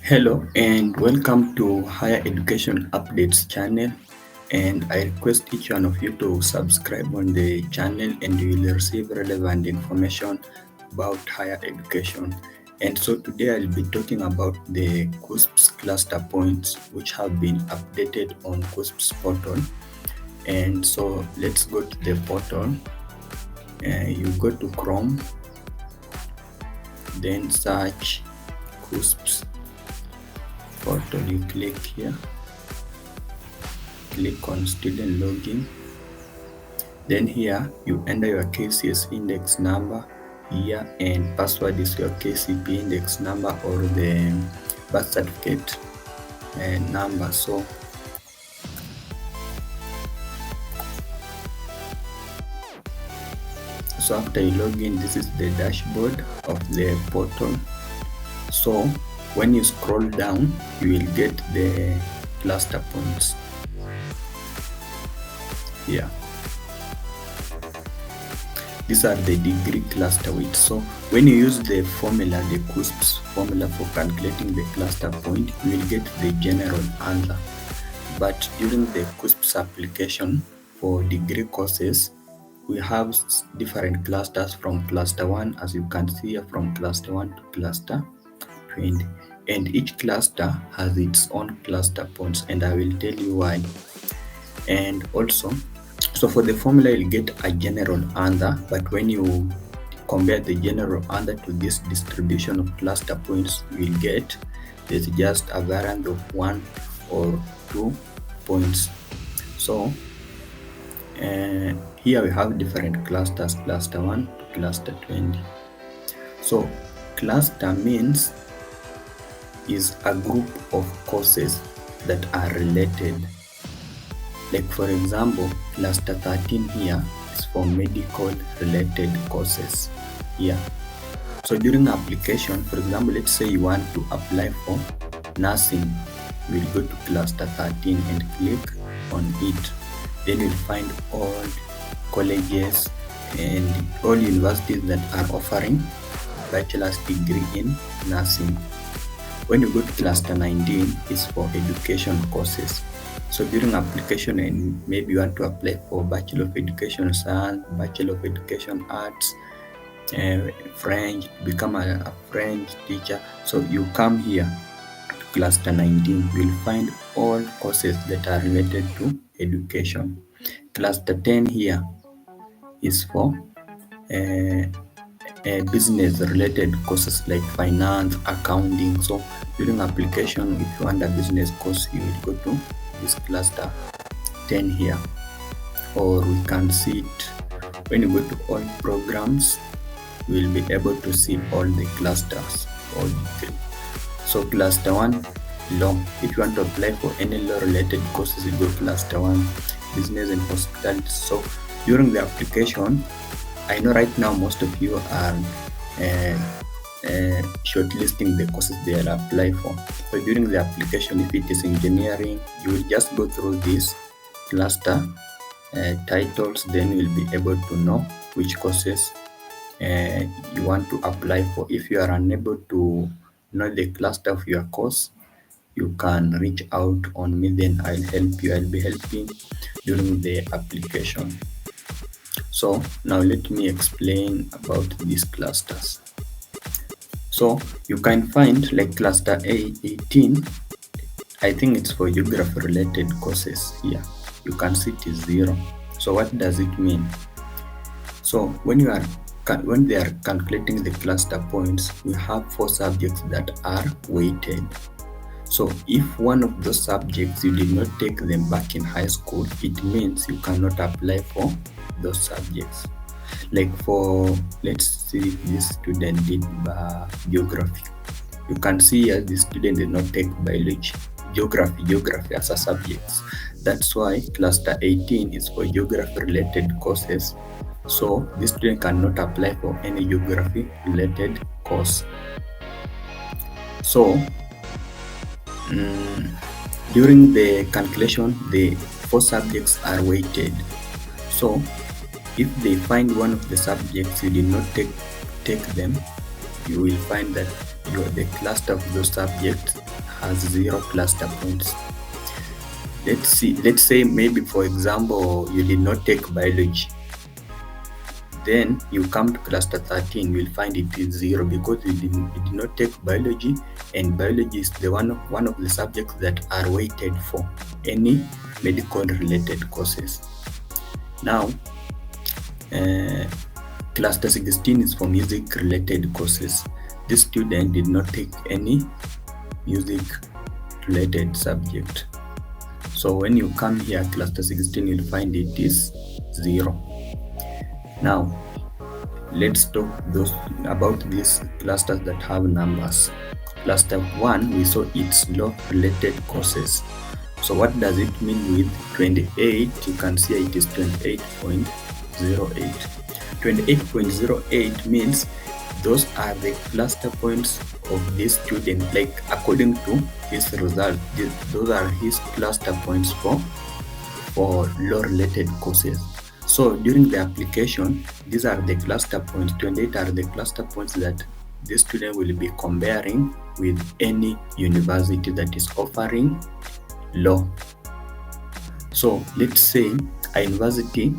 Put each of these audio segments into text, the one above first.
Hello and welcome to Higher Education Updates channel, and I request each one of you to subscribe on the channel and you will receive relevant information about higher education. And so today I'll be talking about the KUCCPS cluster points which have been updated on KUCCPS portal. And so let's go to the portal. You go to Chrome, then search KUCCPS portal. You click here, click on student login, then here you enter your KCS index number, year, and password is your KCP index number or the birth certificate number. So after you log in, this is the dashboard of the portal. So when you scroll down, you will get the cluster points here. These are the degree cluster weights. So when you use the formula, the KUCCPS formula for calculating the cluster point, you will get the general answer. But during the KUCCPS application for degree courses, we have different clusters from cluster 1, as you can see here, from cluster 1 to cluster 20. And each cluster has its own cluster points, and I will tell you why. And also, so for the formula, you'll get a general answer, but when you compare the general answer to this distribution of cluster points, you will get there's just a variance of 1 or 2 points. So here we have different clusters, cluster 1 to cluster 20. So cluster means is a group of courses that are related. Like for example, cluster 13 here is for medical related courses here. So during application, for example, let's say you want to apply for nursing, you will go to cluster 13 and click on it. Then you'll find all colleges and all universities that are offering bachelor's degree in nursing. When you go to cluster 19, it's for education courses. So during application, and maybe you want to apply for Bachelor of Education Science, Bachelor of Education Arts, French, become a French teacher. So you come here to cluster 19, you'll find all courses that are related to education. Cluster 10 here is for business related courses like finance, accounting. So during application, if you want a business course, you will go to this cluster 10 here, or we can see it when you go to all programs. You will be able to see all the clusters, all the three. So cluster 1, law. If you want to apply for any law related courses, you go cluster 1, business and hospitality. So during the application, I know right now most of you are shortlisting the courses they will apply for. So during the application, if it is engineering, you will just go through this cluster titles, then you will be able to know which courses you want to apply for. If you are unable to know the cluster of your course, you can reach out on me, then I'll help you. I'll be helping during the application. So now let me explain about these clusters. So you can find like cluster 18, I think it's for geography related courses here. You can see it is 0. So what does it mean? So when they are calculating the cluster points, we have 4 subjects that are weighted. So if one of those subjects you did not take them back in high school, it means you cannot apply for those subjects. Like for, let's see, this student did geography. You can see here the student did not take biology, geography as a subject. That's why cluster 18 is for geography related courses. So this student cannot apply for any geography related course. So during the calculation, the 4 subjects are weighted. So if they find one of the subjects you did not take them, you will find that the cluster of those subjects has 0 cluster points. Let's say maybe, for example, you did not take biology. Then you come to cluster 13, you will find it is 0 because you did not take biology, and biology is the one of the subjects that are weighted for any medical related courses. Now, cluster 16 is for music related courses. This student did not take any music related subject. So when you come here, cluster 16, you'll find it is 0. Now, let's talk about these clusters that have numbers. Cluster 1, we saw it's law related courses. So what does it mean with 28? You can see it is 28.08. 28.08 means those are the cluster points of this student. Like, according to his result, those are his cluster points for law related courses. So during the application, these are the cluster points. 28 are the cluster points that this student will be comparing with any university that is offering law. So let's say a university.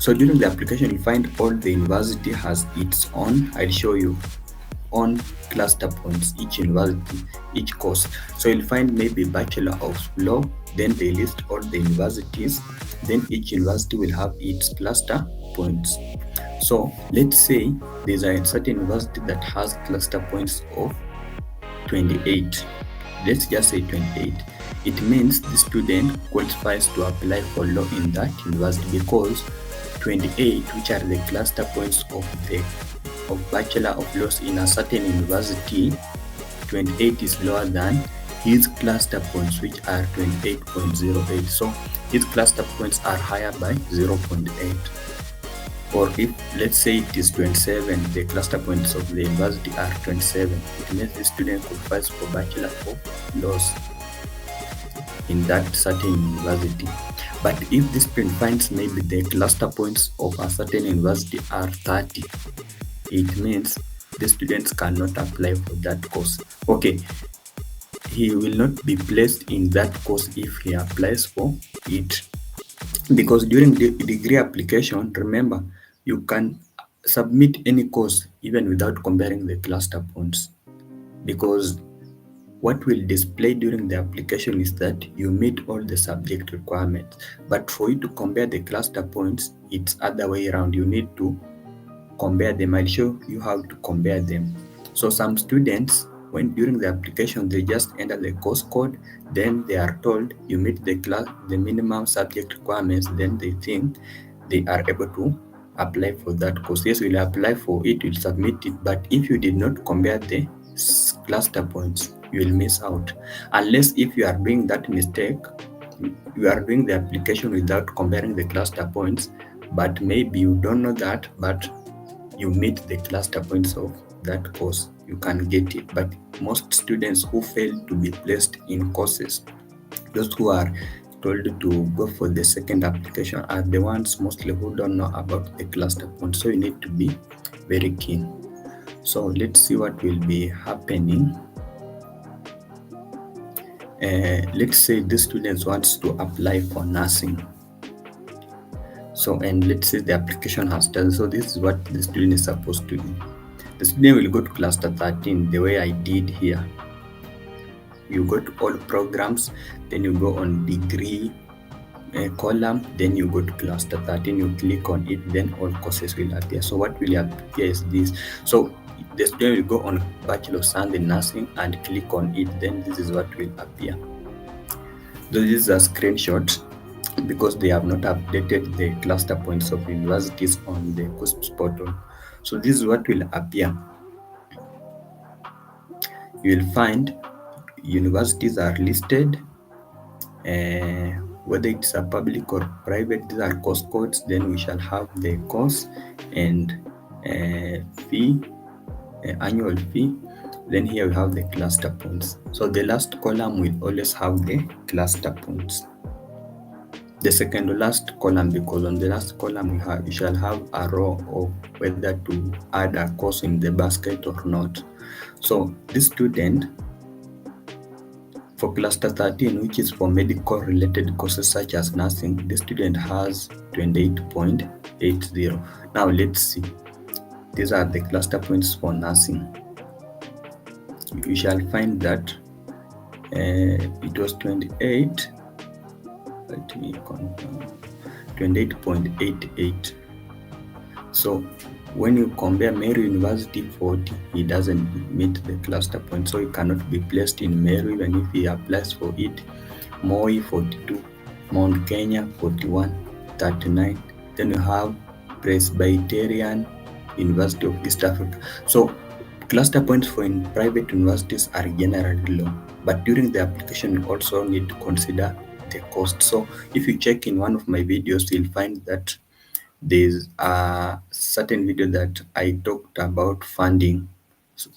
So during the application, you find all the university has its own, I'll show you, on cluster points, each university, each course. So you'll find maybe Bachelor of Law, then they list all the universities, then each university will have its cluster points. So let's say there's a certain university that has cluster points of 28. Let's just say 28. It means the student qualifies to apply for law in that university because 28, which are the cluster points of Bachelor of Laws in a certain university, 28 is lower than his cluster points, which are 28.08. So his cluster points are higher by 0.8. Or if, let's say, it is 27, the cluster points of the university are 27. It means the student qualifies for Bachelor of Laws in that certain university. But if this student finds maybe the cluster points of a certain university are 30, it means the students cannot apply for that course. Okay, he will not be placed in that course if he applies for it, because during the degree application, remember, you can submit any course even without comparing the cluster points, because what will display during the application is that you meet all the subject requirements. But for you to compare the cluster points, it's other way around. You need to compare them. I'll show you how to compare them. So some students, when during the application, they just enter the course code, then they are told you meet the minimum subject requirements, then they think they are able to apply for that course. Yes, we'll apply for it, we'll submit it, but if you did not compare the cluster points, you will miss out. Unless if you are doing that mistake, you are doing the application without comparing the cluster points, but maybe you don't know that, but you meet the cluster points of that course, you can get it. But most students who fail to be placed in courses, those who are told to go for the second application, are the ones mostly who don't know about the cluster points. So you need to be very keen. So let's see what will be happening. Let's say this student wants to apply for nursing. So, and let's say the application has done. So this is what the student is supposed to do. The student will go to cluster 13 the way I did here. You go to all programs, then you go on degree column, then you go to cluster 13, you click on it, then all courses will appear. So what will appear is this. So the student will go on Bachelor of Science in Nursing and click on it, then this is what will appear. So this is a screenshot because they have not updated the cluster points of universities on the KUCCPS portal. So this is what will appear. You will find universities are listed, whether it's a public or private. These are course codes. Then we shall have the course and fee, annual fee. Then here we have the cluster points. So the last column will always have the cluster points. the second to last column, because on the last column you shall have a row of whether to add a course in the basket or not. So this student for cluster 13, which is for medical related courses such as nursing, the student has 28.80. Now let's see. These are the cluster points for nursing. You shall find that it was 28. Let me confirm. 28.88. So when you compare Meru University 40, he doesn't meet the cluster point, so he cannot be placed in Meru even if he applies for it. Moi 42, Mount Kenya 41, 39. Then you have Presbyterian University of East Africa. So cluster points for in private universities are generally low, but during the application you also need to consider the cost. So if you check in one of my videos, you'll find that there's a certain video that I talked about funding, so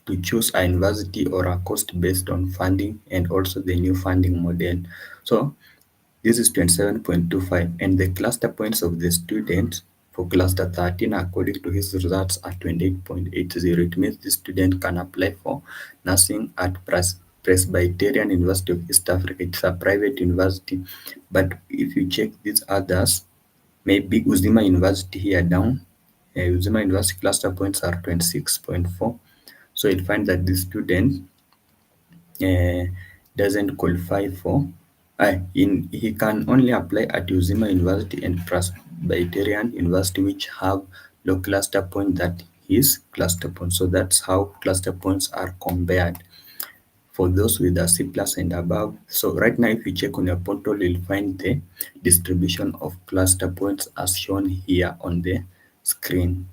to choose a university or a cost based on funding and also the new funding model. So this is 27.25, and the cluster points of the student for cluster 13 according to his results are 28.80. It means the student can apply for nursing at Presbyterian University of East Africa. It's a private university, but if you check these others, maybe Uzima University here down, Uzima University cluster points are 26.4. So you'll find that the student uh, doesn't qualify for he can only apply at Uzima University and Presbyterian University, which have low cluster point that is cluster point. So that's how cluster points are compared for those with a C plus and above. So right now, if you check on your portal, you'll find the distribution of cluster points as shown here on the screen.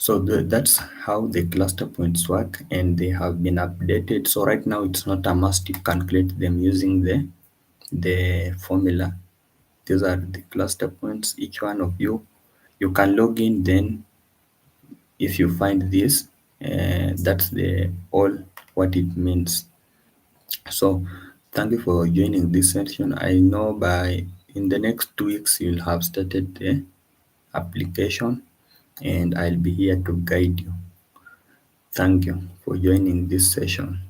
So that's how the cluster points work, and they have been updated. So right now it's not a must to calculate them using the formula. These are the cluster points. Each one of you can log in. Then if you find this, that's the all what it means. So thank you for joining this section. I know by in the next 2 weeks you'll have started the application, and I'll be here to guide you. Thank you for joining this session.